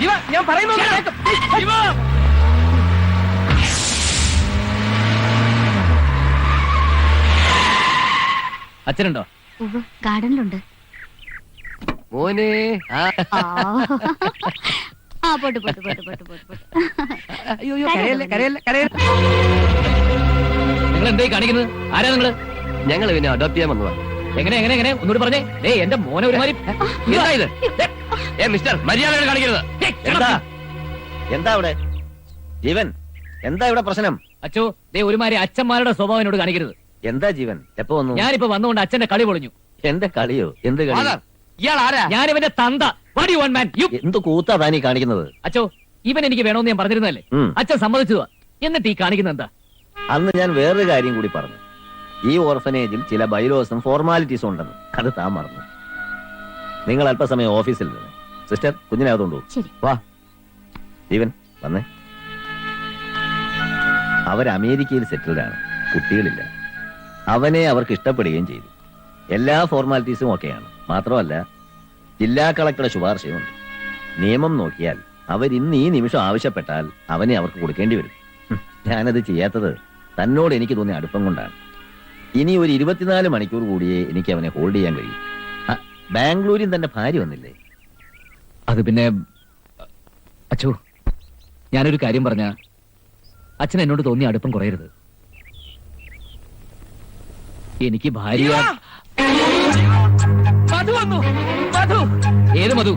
ജീവ, ഞാൻ പറയുന്നത് കേൾക്ക്. ജീവ. അച്ഛനുണ്ടോ? ഗാർഡനിലുണ്ട്. മോനെ. Pot pot pot pot pot pot. അയ്യോ കരയല്ലേ കരയല്ലേ കരയല്ലേ. നിങ്ങൾ എന്തായി കാണിക്കുന്നത്? ആരാ നിങ്ങള്? ഞങ്ങൾ പിന്നെ അഡോപ്റ്റ് ചെയ്യാൻ വന്നതാ. എങ്ങനെ എങ്ങനെ എങ്ങനെ ഒന്നുകൂടി പറഞ്ഞേ. എന്റെ മോനെ ഒരുമാതിരി. എന്താ ഇത്? മിസ്റ്റർ, മര്യാദകൾ കാണിക്കരുത്. എന്താ ഇവിടെ ജീവൻ? എന്താ ഇവിടെ പ്രശ്നം? അച്ചോ, ഒരുമാതിരി അച്ഛന്മാരുടെ സ്വഭാവം എന്നോട് കാണിക്കരുത്. എന്താ ജീവൻ? എപ്പോ വന്നു? ഞാനിപ്പോ വന്നുകൊണ്ട് അച്ഛന്റെ കളി പൊളിഞ്ഞു. എന്റെ കളിയോ? എന്ത് കളി? ഇയാൾ ആരാ? ഞാനിവന്റെ തന്ത. What do you want, man? എന്ത് കൂത്താ താനീ കാണിക്കുന്നത്? അച്ചോ, ഇവൻ എനിക്ക് വേണമെന്ന് ഞാൻ പറഞ്ഞിരുന്നല്ലേ. അച്ഛൻ സമ്മതിച്ചതാ. എന്നിട്ട് ഈ കാണിക്കുന്ന എന്താ? അന്ന് ഞാൻ വേറൊരു കാര്യം കൂടി പറഞ്ഞു. ഈ ഓർഫനേജിൽ ചില ബൈലോസും ഫോർമാലിറ്റീസും ഉണ്ടെന്ന്. അത് താൻ മറന്നു. നിങ്ങൾ അല്പസമയം ഓഫീസിൽ നിന്ന് സിസ്റ്റർ കുഞ്ഞിനെ അതുകൊണ്ടു വാ. ജീവൻ വന്നേ. അവർ അമേരിക്കയിൽ സെറ്റിൽഡാണ്. കുട്ടികളില്ല. അവനെ അവർക്ക് ഇഷ്ടപ്പെടുകയും ചെയ്തു. എല്ലാ ഫോർമാലിറ്റീസും ഒക്കെയാണ്. മാത്രമല്ല ജില്ലാ കളക്ടറുടെ ശുപാർശയുണ്ട്. നിയമം നോക്കിയാൽ അവർ ഇന്ന് ഈ നിമിഷം ആവശ്യപ്പെട്ടാൽ അവനെ അവർക്ക് കൊടുക്കേണ്ടി വരും. ഞാനത് ചെയ്യാത്തത് തന്നോട് എനിക്ക് തോന്നിയ അടുപ്പം കൊണ്ടാണ്. ഇനി ഒരു 24 മണിക്കൂർ കൂടിയേ എനിക്ക് അവനെ ഹോൾഡ് ചെയ്യാൻ കഴിയും. ബാംഗ്ലൂരിൽ തന്റെ ഭാര്യ വന്നില്ലേ? അത് പിന്നെ അച്ചോ, ഞാനൊരു കാര്യം പറഞ്ഞ അച്ഛൻ എന്നോട് തോന്നിയ അടുപ്പം കുറയരുത്. എനിക്ക് ഭാര്യ. മധു വന്നു. മധു. ഏത് മധു?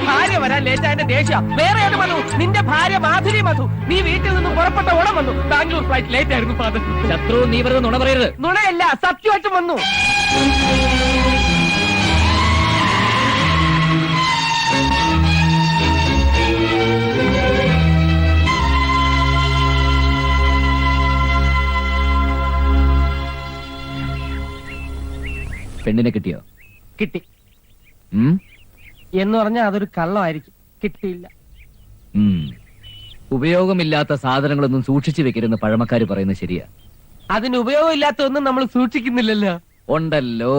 ഭാര്യ വരാൻ ലേറ്റ് ആയതിന്റെ ദേഷ്യ. വേറെ ഏത് മധു? നിന്റെ ഭാര്യ മാധുരി മധു. നീ വീട്ടിൽ നിന്നും പുറപ്പെട്ട ഓണം വന്നു. ബാംഗ്ലൂർ ഫ്ലൈറ്റ് ലേറ്റ് ആയിരുന്നു ഫാദർ. ശത്രു, നീ വെറുതെ നുണ പറയരുത്. നുണയല്ല, സത്യമായിട്ടും വന്നു. പെണ്ണിനെ കിട്ടിയോ? കിട്ടി എന്ന് പറഞ്ഞാൽ അതൊരു കള്ളമായിരിക്കും. കിട്ടിയില്ല. ഉപയോഗമില്ലാത്ത സാധനങ്ങളൊന്നും സൂക്ഷിച്ചു വെക്കരുതെന്ന് പഴമക്കാര് പറയുന്നത് ശരിയാ. അതിന് ഉപയോഗമില്ലാത്തൊന്നും നമ്മൾ സൂക്ഷിക്കുന്നില്ലല്ലോ. ഉണ്ടല്ലോ.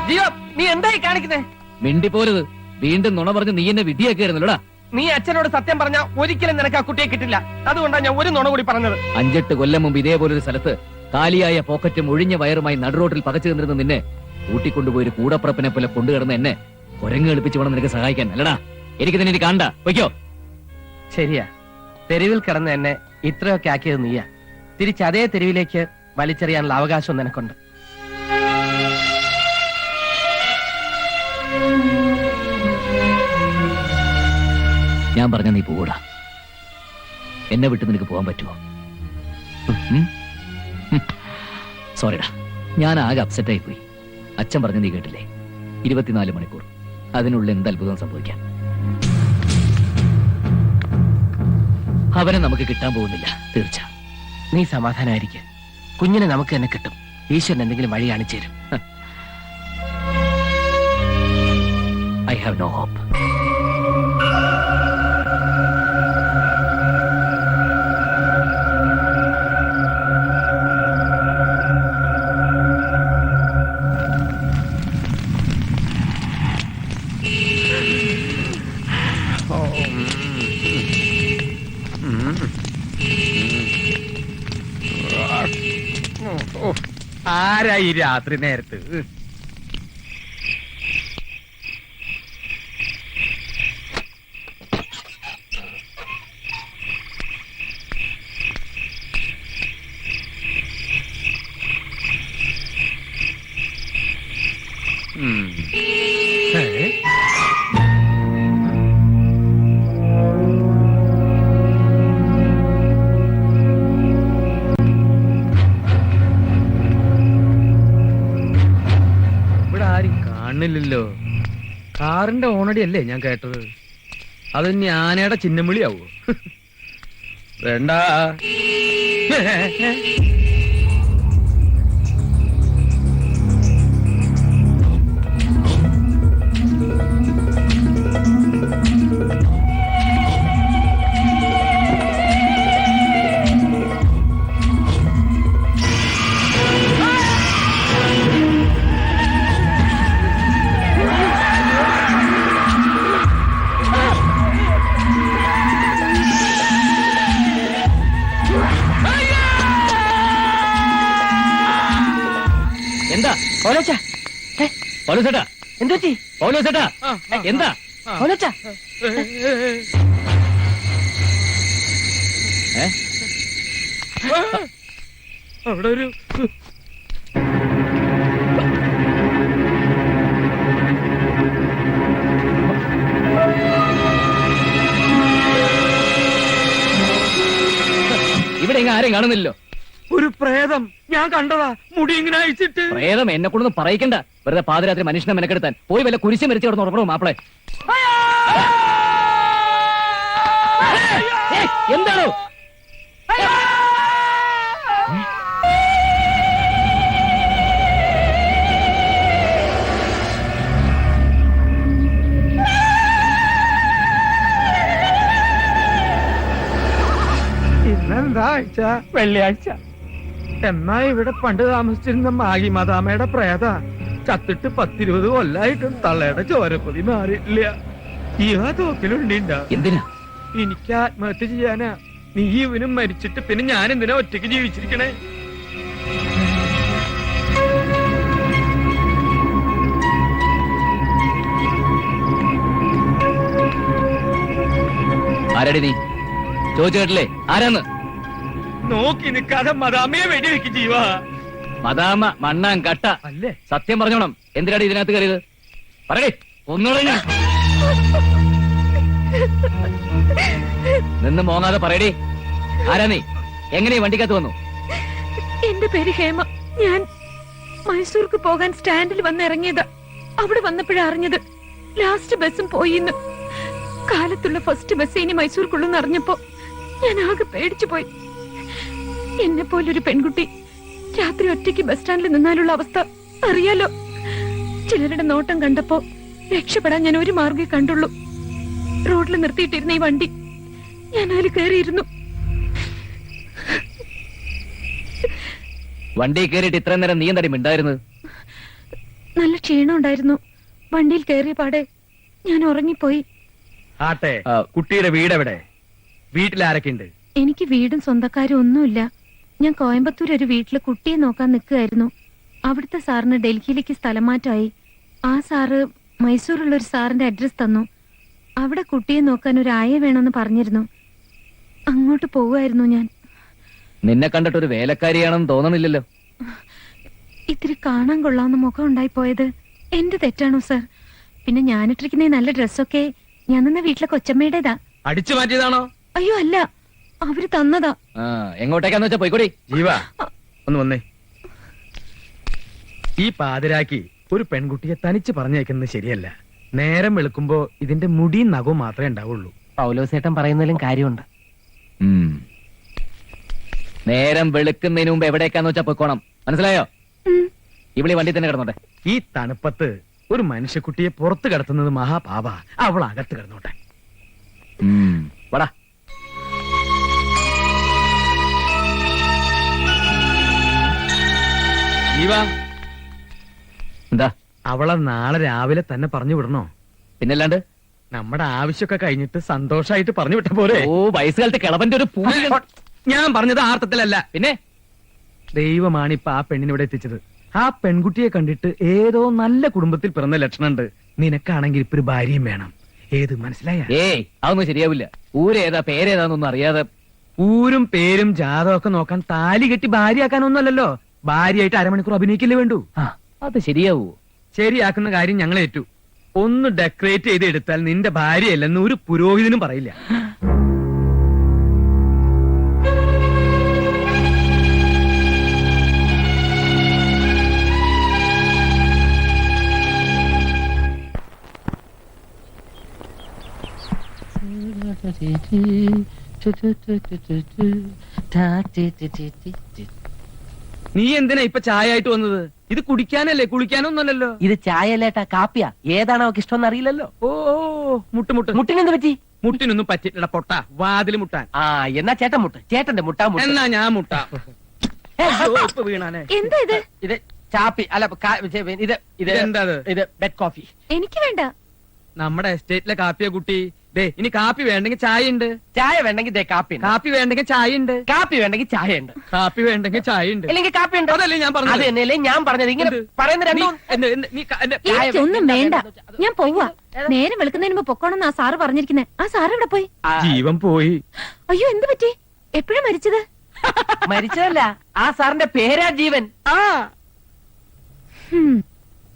ജീവ, നീ എന്തായി കാണിക്കുന്നേ? മിണ്ടിപ്പോരുത്. വീണ്ടും നുണ പറഞ്ഞ് നീ എന്നെ വിധിയാക്കിയായിരുന്നല്ലോടാ. നീ അച്ഛനോട് സത്യം പറഞ്ഞാൽ ഒരിക്കലും നിനക്ക് ആ കുട്ടിയെ കിട്ടില്ല. അതുകൊണ്ടാണ് ഞാൻ ഒരു നുണ കൂടി പറഞ്ഞത്. 5-8 കൊല്ലം മുമ്പ് ഇതേപോലൊരു സ്ഥലത്ത് കാലിയായ പോക്കറ്റും ഒഴിഞ്ഞ വയറുമായി നടുറോട്ടിൽ പകച്ചു നിന്നിരുന്ന നിന്നെ കൂട്ടിക്കൊണ്ടുപോയി ഒരു കൂടപ്പുറപ്പിനെ പോലെ കൊണ്ടുകിടന്ന് എന്നെ കുരങ്ങ് എളുപ്പിച്ച് വേണം നിനക്ക് സഹായിക്കാൻ. അല്ലടാ, എനിക്ക് തന്നെ കാണണ്ട. വയ്ക്കോ. ശരിയാ, തെരുവിൽ കിടന്ന് എന്നെ ഇത്രയൊക്കെ ആക്കിയത് നീയാ. തിരിച്ച് അതേ തെരുവിലേക്ക് വലിച്ചെറിയാനുള്ള അവകാശം നിനക്കുണ്ട്. ഞാൻ പറഞ്ഞ നീ പോകൂടാ. എന്നെ വിട്ട് നിനക്ക് പോകാൻ പറ്റുമോ? സോറിടാ, ഞാൻ ആകെ അപ്സെറ്റായി പോയി. അച്ഛൻ പറഞ്ഞ നീ കേട്ടില്ലേ? 24 മണിക്കൂർ. അതിനുള്ളിൽ എന്ത് അത്ഭുതം സംഭവിക്കാം. അവനെ നമുക്ക് കിട്ടാൻ പോകുന്നില്ല, തീർച്ച. നീ സമാധാനായിരിക്കും. കുഞ്ഞിനെ നമുക്ക് തന്നെ കിട്ടും. ഈശ്വരൻ എന്തെങ്കിലും വഴി കാണിച്ചു തരും. I have no hope. ആരാ ഈ രാത്രി നേരത്ത്? ില്ലല്ലോ. കാറിന്റെ ഓണടി അല്ലേ ഞാൻ കേട്ടത്? അത് ഞാനയുടെ ചിഹ്നം വിളിയാവോ? വേണ്ട. പൗലോച്ച പൗലോസേട്ടാ, എന്തുപറ്റി? പൗലോസേട്ടാ, എന്താ? പൗലോച്ച ഏ? അവിടെ ഒരു ഇവിടെ ഇങ്ങ് ആരെയും കാണുന്നില്ലല്ലോ. ഒരു പ്രേതം ഞാൻ കണ്ടതാ, മുടി ഇങ്ങനെ അയച്ചിട്ട്. പ്രേതം എന്നെ കൊണ്ടൊന്നും പറയിക്കണ്ട. വെറുതെ പാതിരാത്രി മനുഷ്യനെ മെനക്കെടുത്താൻ. പോയി വല്ല കുരിശ് മരിച്ചു കിടന്ന് ഉറപ്പണോ മാപ്പിളെ? ഏയ്, എന്താണോ? ഇന്നെന്താ ആഴ്ച? വെള്ളിയാഴ്ച. എന്നാ ഇവിടെ പണ്ട് താമസിച്ചിരുന്ന മാഗി മദാമയുടെ പ്രേത ചത്തിട്ട് 10-20 കൊല്ലായിട്ടും തള്ളയുടെ ചോരപ്പൊതി മാറിയിട്ടില്ല. ഈ ആ തോക്കിലുണ്ടിണ്ട. എന്തിനാ? എനിക്ക് ആത്മഹത്യ ചെയ്യാനാ. നീ ഇവനും മരിച്ചിട്ട് പിന്നെ ഞാൻ എന്തിനാ ഒറ്റയ്ക്ക് ജീവിച്ചിരിക്കണേ? ആരാടി നീ? ചോദിച്ചു കേട്ടില്ലേ ആരാന്ന്? നോക്കി നിൽക്കാതെ മദാമയെ വെടിവെക്ക് ജീവാ. മദാമ മണ്ണാൻ കട്ട. അല്ലേ? സത്യം പറഞ്ഞോണം. എന്തിനാടി ഇതിനകത്ത് കയറിയത്? പറയേ, ഒന്നുകൂടെ ഞാൻ നിന്ന് മോങ്ങാതെ പറയടി. ആരാ നീ? എങ്ങനെ ഈ വണ്ടിക്കകത്ത് വന്നു? എന്റെ പേര് ഹേമ. ഞാൻ മൈസൂർക്ക് പോകാൻ സ്റ്റാൻഡിൽ വന്ന് ഇറങ്ങിയതാ. അവിടെ വന്നപ്പോഴാ അറിഞ്ഞത് ലാസ്റ്റ് ബസ്സും പോയിന്ന്. കാലത്തുള്ള ഫസ്റ്റ് ബസ് ഇനി മൈസൂർക്കുള്ളൂന്ന് അറിഞ്ഞപ്പോ ഞാൻ ആകെ പേടിച്ചു പോയി. എന്നെ പോലൊരു പെൺകുട്ടി രാത്രി ഒറ്റയ്ക്ക് ബസ് സ്റ്റാൻഡിൽ നിന്നാലുള്ള അവസ്ഥ അറിയാലോ. ചിലരുടെ നോട്ടം കണ്ടപ്പോ രക്ഷപ്പെടാൻ ഞാൻ ഒരു മാർഗ്ഗേ കണ്ടുള്ളൂ. റോഡിൽ നിർത്തിയിട്ടിരുന്ന ഈ വണ്ടി ഞാൻ അതിൽ കയറിയിരുന്നു. വണ്ടി കയറിയിട്ട് ഇത്രയും നേരം നീ എന്താടി മിണ്ടായിരുന്നത്? നല്ല ക്ഷീണം ഉണ്ടായിരുന്നു. വണ്ടിയിൽ കയറിയ പാടെ ഞാൻ ഉറങ്ങിപ്പോയി. ആട്ടെ, കുട്ടിയുടെ വീട് എവിടെ? വീട്ടിൽ ആരൊക്കെ ഉണ്ട്? എനിക്ക് വീടും സ്വന്തക്കാരും ഒന്നുമില്ല. ഞാൻ കോയമ്പത്തൂർ ഒരു വീട്ടില് കുട്ടിയെ നോക്കാൻ നിൽക്കുകയായിരുന്നു. അവിടുത്തെ സാറിന് ഡൽഹിയിലേക്ക് സ്ഥലം മാറ്റമായി. ആ സാറ് മൈസൂരുള്ള ഒരു സാറിന്റെ അഡ്രസ് തന്നു. അവിടെ കുട്ടിയെ നോക്കാൻ ഒരു ആയ വേണമെന്ന് പറഞ്ഞിരുന്നു. അങ്ങോട്ട് പോവുമായിരുന്നു ഞാൻ. നിന്നെ കണ്ടിട്ട് ഒരു വേലക്കാരിയാണെന്ന് തോന്നണില്ലല്ലോ. ഇത്തിരി കാണാൻ കൊള്ളാവുന്ന മുഖം ഉണ്ടായിപ്പോയത് എന്റെ തെറ്റാണോ സാർ? പിന്നെ ഞാനിട്ടിരിക്കുന്ന ഈ നല്ല ഡ്രസ്സൊക്കെ ഞാൻ നിന്ന വീട്ടിലെ കൊച്ചമ്മയുടേതാ. അടിച്ചു മാറ്റിയതാണോ? അയ്യോ അല്ല, അവര് തന്നതാ. എങ്ങോട്ടേക്കാന്ന് വെച്ചാ പോയിക്കൂടി. ജീവ, ഒന്ന് വന്നേ. ഈ പാതിരാക്കി ഒരു പെൺകുട്ടിയെ തനിച്ച് പറഞ്ഞേക്കുന്നത് ശരിയല്ല. നേരം വെളുക്കുമ്പോ ഇതിന്റെ മുടിയും നഖവും മാത്രമേ ഉണ്ടാവുള്ളൂ. പൗലോസേട്ടൻ പറയുന്നതിലും കാര്യമുണ്ട്. നേരം വെളുക്കുന്നതിന് മുമ്പ് എവിടേക്കാന്ന് വെച്ചാ പോയിക്കോണം. മനസ്സിലായോ? ഇവിടെ വണ്ടി തന്നെ കിടന്നോട്ടെ. ഈ തണുപ്പത്ത് ഒരു മനുഷ്യക്കുട്ടിയെ പുറത്ത് കിടത്തുന്നത് മഹാപാപ. അവൾ അകത്ത് കിടന്നോട്ടെ. വടാ. ജീവ, എന്താ? അവളെ നാളെ രാവിലെ തന്നെ പറഞ്ഞു വിടണോ? പിന്നല്ലാണ്ട് നമ്മുടെ ആവശ്യമൊക്കെ കഴിഞ്ഞിട്ട് സന്തോഷായിട്ട് പറഞ്ഞു വിട്ട പോലെ. ഓ, വയസ്സുകാലത്ത് കിളവന്റെ ഒരു പൂജ. ഞാൻ പറഞ്ഞത് ആർത്ഥത്തിലല്ല. പിന്നെ ദൈവമാണ് ഇപ്പൊ ആ പെണ്ണിനെ ഇവിടെ എത്തിച്ചത്. ആ പെൺകുട്ടിയെ കണ്ടിട്ട് ഏതോ നല്ല കുടുംബത്തിൽ പിറന്ന ലക്ഷണുണ്ട്. നിനക്കാണെങ്കിൽ ഇപ്പൊ ഒരു ഭാര്യയും വേണം. ഏത് മനസ്സിലായ? ഏയ്, അതൊന്നും ശരിയാവില്ല. ഊരേതാ പേരേതാന്നൊന്നും അറിയാതെ. ഊരും പേരും ജാതകമൊക്കെ നോക്കാൻ താലി കെട്ടി ഭാര്യയാക്കാനൊന്നുമല്ലല്ലോ. ഭാര്യയായിട്ട് അരമണിക്കൂർ അഭിനയിക്കില്ലേ വേണ്ടു. അത് ശരിയാവൂ? ശരിയാക്കുന്ന കാര്യം ഞങ്ങൾ ഏറ്റു. ഒന്ന് ഡെക്കറേറ്റ് ചെയ്ത് എടുത്താൽ നിന്റെ ഭാര്യയല്ലെന്ന് ഒരു പുരോഹിതനും പറയില്ല. നീ എന്തിനാ ഇപ്പൊ ചായ ആയിട്ട് വന്നത്? ഇത് കുടിക്കാനല്ലേ, കുളിക്കാനൊന്നല്ലോ. ഇത് ചായല്ലേട്ടാ, കാപ്പിയാ. ഏതാണ് അവർക്ക് ഇഷ്ടം അറിയില്ലല്ലോ. ഓ, മുട്ട് മുട്ടിനെന്ത് പറ്റി? മുട്ടിനൊന്നും പറ്റില്ല പൊട്ട. വാതില് മുട്ടാൻ. ആ, എന്നാ ചേട്ടൻ മുട്ട്. ചേട്ടന്റെ മുട്ടാ മുട്ട്. എന്നാ ഞാൻ മുട്ട. ഇപ്പൊ വീണാനെ. എന്താ ഇത്? ഇത് ചാപ്പി അല്ല, ഇത് എന്താ ഇത് ബെഡ് കോഫി. എനിക്ക് വേണ്ട. നമ്മുടെ എസ്റ്റേറ്റിലെ കാപ്പിയ കുട്ടി. ദേ ഇനി കാപ്പി വേണ്ടെങ്കിൽ ചായ ഉണ്ട്, ചായ വേണ്ടെങ്കിൽ ദേ കാപ്പി ഉണ്ട്. കാപ്പി വേണ്ടെങ്കിൽ ചായ ഉണ്ട്, കാപ്പി വേണ്ടെങ്കിൽ ചായ ഉണ്ട്, കാപ്പി വേണ്ടെങ്കിൽ ചായ ഉണ്ട്. അല്ലെങ്കിൽ കാപ്പി ഉണ്ട്. അതല്ലേ ഞാൻ അത് പറഞ്ഞത്. തന്നെയല്ലേ ഞാൻ പറഞ്ഞത്. ഇങ്ങനെ എന്ത്? പറയുന്ന നീ- രണ്ടും ചായ എനിക്കൊന്നും വേണ്ട. ഞാൻ പോവാ. നേരം വെളുക്കുന്നതിന് മുമ്പ് പൊക്കോണെന്ന് ആ സാറ് പറഞ്ഞിരിക്കുന്നെ. ആ സാറ് ഇവിടെ പോയി. ജീവൻ പോയി. അയ്യോ എന്ത് പറ്റി? എപ്പോഴാ മരിച്ചത്? മരിച്ചതല്ല, ആ സാറിന്റെ പേരാ ജീവൻ.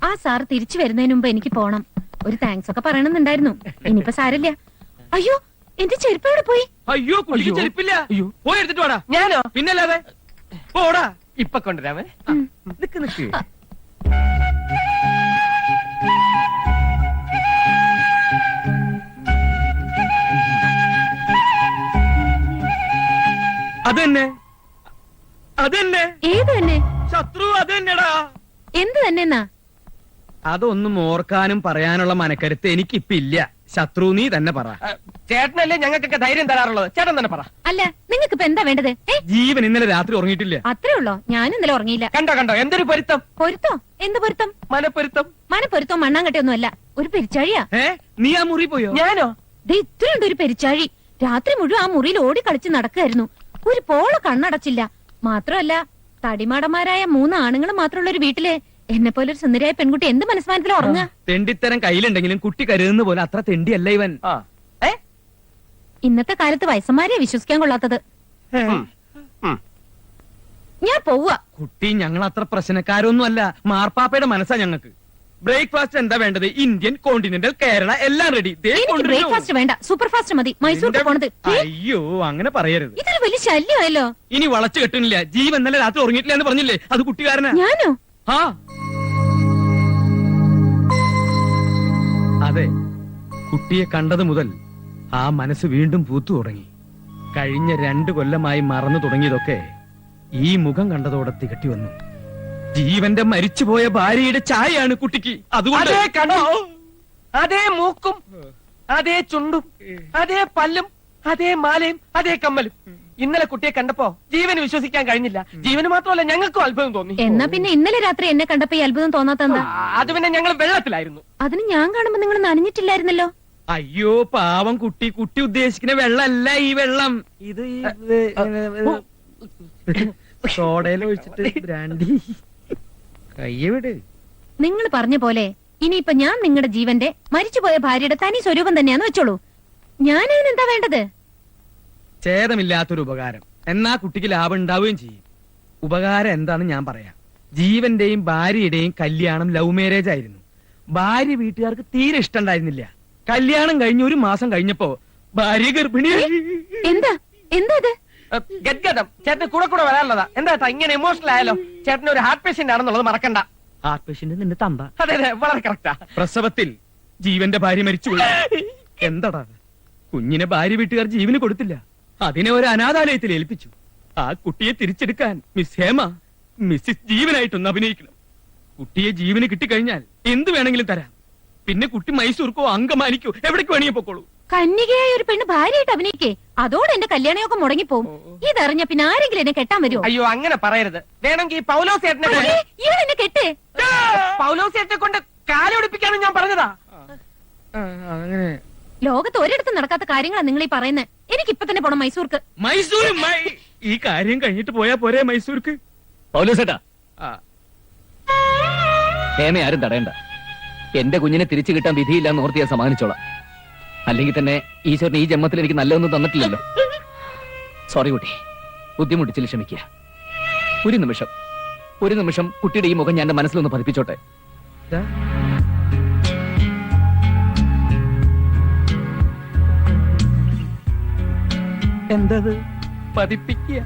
ആ സാറ് തിരിച്ചു വരുന്നതിന് മുമ്പ് എനിക്ക് പോണം. ഒരു താങ്ക്സ് ഒക്കെ പറയണമെന്നുണ്ടായിരുന്നു. ഇനിയിപ്പോ സാരില്ല. അയ്യോ എന്റെ ചെരുപ്പ് എവിടെ പോയി? അയ്യോ കുട്ടിക്ക് ചെരുപ്പില്ല. പോയി എടുത്തിട്ട് വാടാ. ഞാനോ? പിന്നല്ലാതെ പോടാ. ഇപ്പൊ കൊണ്ടുവരാമേ. നിക്ക് നിക്ക്. അതന്നെ അതന്നെ ഏത് തന്നെ? ശത്രു അതന്നെടാ. എന്ത് തന്നെ എന്നാ? അതൊന്നും ഓർക്കാനും പറയാനുള്ള മനക്കരുത്ത് എനിക്കിപ്പില്ല. ശത്രു നീ തന്നെ പറ. ചേട്ടനല്ലേ ഞങ്ങൾക്കൊക്കെ ധൈര്യം തരാറുള്ളത്. ചേട്ടൻ തന്നെ പറ. അല്ല നിങ്ങൾക്ക് ഇപ്പൊ എന്താ വേണ്ടത്? ജീവൻ ഇന്നലെ രാത്രി ഉറങ്ങിയിട്ടില്ല. അത്രേ ഉള്ളോ? ഞാൻ ഇന്നലെ ഉറങ്ങിയില്ല. കണ്ടോ കണ്ടോ എന്തൊരു പൊരുത്തം. പൊരുത്തോ? എന്ത് പൊരുത്തം? മനപ്പൊരുത്തം. മനപ്പൊരുത്തോ മണ്ണാങ്കട്ടയൊന്നും അല്ല. ഒരു പെരിച്ചാഴിയാ. നീ ആ മുറി പോയോ? ഞാനോ? ദേ ഇത്രയുണ്ട് ഒരു പെരിച്ചാഴി. രാത്രി മുഴുവൻ ആ മുറിയിൽ ഓടി കളിച്ച് നടക്കായിരുന്നു. ഒരു പോള കണ്ണടച്ചില്ല. മാത്രമല്ല തടിമാടന്മാരായ 3 ആണുങ്ങൾ മാത്രമുള്ള ഒരു വീട്ടില് എന്നെ പോലെ ഒരു സുന്ദരിയായ പെൺകുട്ടി എന്ത് മനസ്മാനത്തിലും ഉറങ്ങുക? തെണ്ടിത്തരം കയ്യിലുണ്ടെങ്കിലും കുട്ടി കരുതുന്ന പോലെ അത്ര തെണ്ടിയല്ല ഇവൻ. ആ. ഇന്നത്തെ കാലത്ത് വയസ്സന്മാരെ വിശ്വസിക്കാൻ കൊള്ളാത്തത്. ഞാൻ പോവാ. കുട്ടി ഞങ്ങൾ അത്ര പ്രശ്നക്കാരൊന്നും അല്ല. മാർപ്പാപ്പയുടെ മനസ്സാ ഞങ്ങൾക്ക്. ബ്രേക്ക്ഫാസ്റ്റ് എന്താ വേണ്ടത്? ഇന്ത്യൻ, കോണ്ടിനെന്റൽ, കേരള എല്ലാം റെഡി. എനിക്ക് ബ്രേക്ക്ഫാസ്റ്റ് വേണ്ട, സൂപ്പർ ഫാസ്റ്റ് മതി. മൈസൂർക്ക് പോണത്. അയ്യോ അങ്ങനെ പറയരുത്. ഇതൊരു വലിയ ശല്യമായല്ലോ. ഇനി വളച്ചു കെട്ടുന്നില്ല. ജീവൻ ഇന്നലെ രാത്രി ഉറങ്ങിയിട്ടില്ല എന്ന് പറഞ്ഞില്ലേ? അത് കുട്ടിക്കാരനാ. ഞാനോ? ആ അതെ, കുട്ടിയെ കണ്ടത് മുതൽ ആ മനസ്സ് വീണ്ടും പൂത്തു തുടങ്ങി. കഴിഞ്ഞ 2 കൊല്ലമായി മറന്നു തുടങ്ങിയതൊക്കെ ഈ മുഖം കണ്ടതോടെ തികട്ടി വന്നു. ജീവന്റെ മരിച്ചുപോയ ഭാര്യയുടെ ചായയാണ് കുട്ടിക്ക്. അതുകൊണ്ട് അതേ കണ്ണും, അതേ മൂക്കും, അതേ ചുണ്ടും, അതേ പല്ലും, അതേ മാലയും, അതേ കമ്മലും. ഇന്നലെ കുട്ടിയെ കണ്ടപ്പോ ജീവന് വിശ്വസിക്കാൻ കഴിഞ്ഞില്ല. ജീവന് മാത്രമല്ല ഞങ്ങൾക്കും അത്ഭുതം തോന്നി. എന്നാ പിന്നെ ഇന്നലെ രാത്രി എന്നെ കണ്ടപ്പോ ഈ അത്ഭുതം തോന്നാത്തെന്താ? അത് പിന്നെ ഞങ്ങൾ വെള്ളത്തിലായിരുന്നു. അതിന് ഞാൻ കാണുമ്പോ നിങ്ങൾ നനഞ്ഞിട്ടില്ലായിരുന്നല്ലോ. അയ്യോ പാവം കുട്ടി. കുട്ടി ഉദ്ദേശിക്കുന്ന വെള്ളമല്ല ഈ വെള്ളം. ഇത് സോഡയിൽ ഒഴിച്ചിട്ട് ബ്രാൻഡി. കയ്യവിട്. നിങ്ങൾ പറഞ്ഞ പോലെ ഇനിയിപ്പൊ ഞാൻ നിങ്ങളുടെ ജീവന്റെ മരിച്ചുപോയ ഭാര്യയുടെ തനി സ്വരൂപം തന്നെയാന്ന് വെച്ചോളൂ. ഞാൻ അതിനെന്താ വേണ്ടത്? ഛേദമില്ലാത്തൊരു ഉപകാരം. എന്നാ കുട്ടിക്ക് ലാഭം ഉണ്ടാവുകയും ചെയ്യും. ഉപകാരം എന്താണെന്ന് ഞാൻ പറയാം. ജീവന്റെയും ഭാര്യയുടെയും കല്യാണം ലവ് മാരേജ് ആയിരുന്നു. ഭാര്യ വീട്ടുകാർക്ക് തീരെ ഇഷ്ടണ്ടായിരുന്നില്ല. കല്യാണം കഴിഞ്ഞ് 1 മാസം കഴിഞ്ഞപ്പോ ഭാര്യ ഗർഭിണി. എന്താ എന്താ ഇത്? ഗദ്ഗതം. ചേട്ടന് കൂടെ കൂടെ വരാനുള്ളതാ. എന്താ ഏട്ടാ ഇങ്ങനെ ഇമോഷണൽ ആയാലോ? ചേട്ടന് ഒരു ഹാർട്ട് പേഷ്യന്റ് ആണെന്നുള്ളത് മറക്കണ്ട. ഹാർട്ട് പേഷ്യന്റ് നിന്റെ തന്ത. അതെ അതെ വളരെ കറക്റ്റാ. പ്രസവത്തിൽ ജീവന്റെ ഭാര്യ മരിച്ചുപോയി. എന്താടാ കുഞ്ഞിനെ ഭാര്യ വീട്ടുകാർ ജീവന് കൊടുത്തില്ല. അതിനെ ഒരു അനാഥാലയത്തിൽ ഏൽപ്പിച്ചു. ആ കുട്ടിയെ തിരിച്ചെടുക്കാൻ മിസ് ഹേമ മിസ്സിസ് ജീവനായിട്ടൊന്ന് അഭിനയിക്കണം. കുട്ടിയെ ജീവന് കിട്ടിക്കഴിഞ്ഞാൽ എന്ത് വേണമെങ്കിലും തരാം. പിന്നെ കുട്ടി മൈസൂർക്കോ അങ്കമാലിക്കോ എവിടേക്ക് വേണമെങ്കിൽ പൊക്കോളൂ. കന്യകയായ ഒരു പെണ്ണ് ഭാര്യയായിട്ട് അഭിനയിക്കേ. അതോടെ എന്റെ കല്യാണമൊക്കെ മുടങ്ങിപ്പോവും. ഇതറിഞ്ഞ പിന്നെ ആരെങ്കിലും എന്നെ കെട്ടാൻ വരുമോ? അയ്യോ അങ്ങനെ പറയരുത്. വേണമെങ്കിൽ പൗലോസ് ചേട്ടനെ ഇവൻ എന്നെ കെട്ടേ. പൗലോസ് ചേട്ടനെ കൊണ്ട് കാലൊടിപ്പിക്കാനും ഞാൻ പറഞ്ഞതാ. അങ്ങനെ ലോകത്ത് ഒരിടത്തും നടക്കാത്ത കാര്യങ്ങളാണ് നിങ്ങൾ ഈ പറയുന്നത്. എനിക്ക് ഇപ്പൊ തന്നെ പോണം മൈസൂർക്ക്. മൈസൂർ ഈ കാര്യം കഴിഞ്ഞിട്ട് പോയാ പോരെ മൈസൂർക്ക്? പൗലോസേട്ടാ, ഹേമ ആരും തടയണ്ട. എന്റെ കുഞ്ഞിനെ തിരിച്ചു കിട്ടാൻ വിധിയില്ല എന്ന് ഓർത്ത് ഞാൻ സമാധാനിച്ചോളാം. അല്ലെങ്കിൽ തന്നെ ഈശ്വരൻ ഈ ജന്മത്തിൽ എനിക്ക് നല്ലതൊന്നും തന്നിട്ടില്ലല്ലോ. സോറി കുട്ടി, ബുദ്ധിമുട്ടിച്ചില്ല, ക്ഷമിക്കുക. ഒരു നിമിഷം കുട്ടിയുടെ ഈ മുഖം ഞാൻ എന്റെ മനസ്സിലൊന്ന് പതിപ്പിച്ചോട്ടെ. എന്തത് പതിപ്പിക്കുക?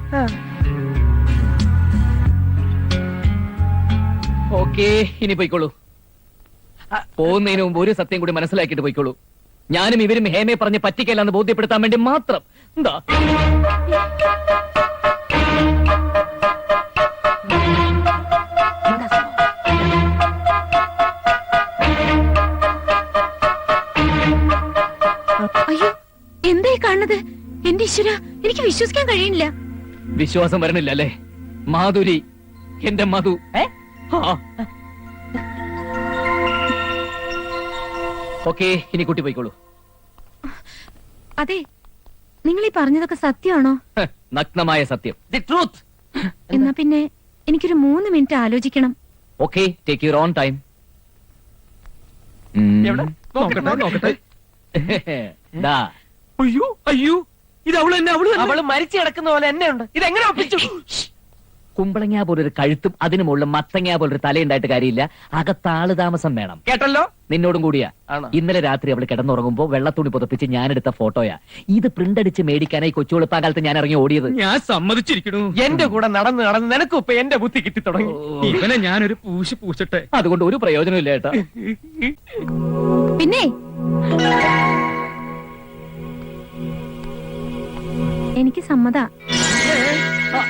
ഓക്കേ, ഇനി പോയിക്കോളൂ. പോകുന്നതിന് മുമ്പ് ഒരു സത്യം കൂടി മനസ്സിലാക്കിയിട്ട് പോയിക്കോളൂ. ഞാനും ഇവരും ഹേമയെ പറഞ്ഞ് പറ്റിക്കല്ലെന്ന് ബോധ്യപ്പെടുത്താൻ വേണ്ടി മാത്രം. എന്താ അയ്യോ എന്തായി കാണുന്നത്? എന്റെ ഈശ്വര, എനിക്ക് വിശ്വസിക്കാൻ കഴിയുന്നില്ല. വിശ്വാസം വരണില്ല അല്ലേ? മാധുരി, എന്റെ മധു. ഓക്കേ, ഇനി കുട്ടി പോയിക്കോളൂ. അതെ, നിങ്ങൾ ഈ പറഞ്ഞതൊക്കെ സത്യമാണോ? ഹ്, നഗ്നമായ സത്യം. The truth. എന്നാ പിന്നെ എനിക്കൊരു 3 മിനിറ്റ് ആലോചിക്കണം. Okay, take your own time. എവിടെ? നോക്കട്ടെ നോക്കട്ടെ. ദാ, അയ്യോ അയ്യോ, ഇത് അവള് തന്നെ, അവള് തന്നെ. അവള് മരിച്ചു കിടക്കുന്ന പോലെ എന്നെ ഉണ്ട്. ഇതെങ്ങനെ ഒപ്പിച്ചു? കുമ്പളങ്ങ പോലൊരു കഴുത്തും അതിനു മുകളിൽ മത്തങ്ങ പോലൊരു തലയുണ്ടായിട്ട് കാര്യമില്ല. അകത്താള് താമസം വേണം. കേട്ടല്ലോ? നിന്നോടും കൂടിയാ. ആണോ? ഇന്നലെ രാത്രി അവൾ കിടന്നുറങ്ങുമ്പോ വെള്ളത്തുണി പുതപ്പിച്ച് ഞാനെടുത്ത ഫോട്ടോയാ. ഇത് പ്രിന്റ് അടിച്ച് മേടിക്കാനായി കൊച്ചുവെളുപ്പാ കാലത്ത് ഞാൻ ഇറങ്ങി ഓടിയത്. ഞാൻ സമ്മതിച്ചിരിക്കണു. എന്റെ കൂടെ നടന്ന് നടന്ന് നിനക്കും ഇപ്പൊ എന്റെ ബുദ്ധി കിട്ടി തുടങ്ങി. ഇവനെ ഞാനൊരു പൂശട്ടെ. അതുകൊണ്ട് ഒരു പ്രയോജനമില്ല ഏട്ടാ. പിന്നെ എനിക്ക് സമ്മതാ. ആ